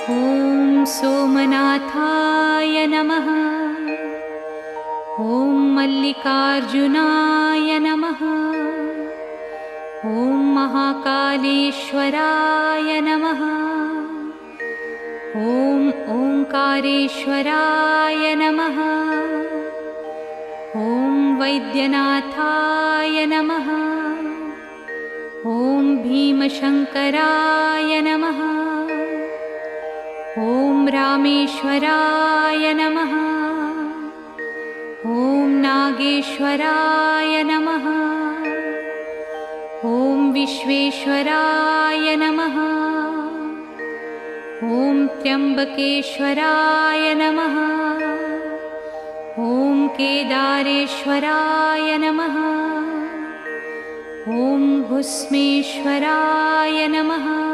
ॐ सोमनाथाय नमः। ॐ मल्लिकार्जुनाय नमः। ॐ महाकालेश्वराय नमः। ॐ ओंकारेश्वराय नमः। ॐ वैद्यनाथाय नमः। ॐ भीमशंकराय नमः। ॐ रामेश्वराय नमः। ॐ नागेश्वराय नमः। ॐ विश्वेश्वराय नमः। ॐ त्र्यंबकेश्वराय नमः। ॐ केदारेश्वराय नमः। ॐ भुस्मेश्वराय नमः।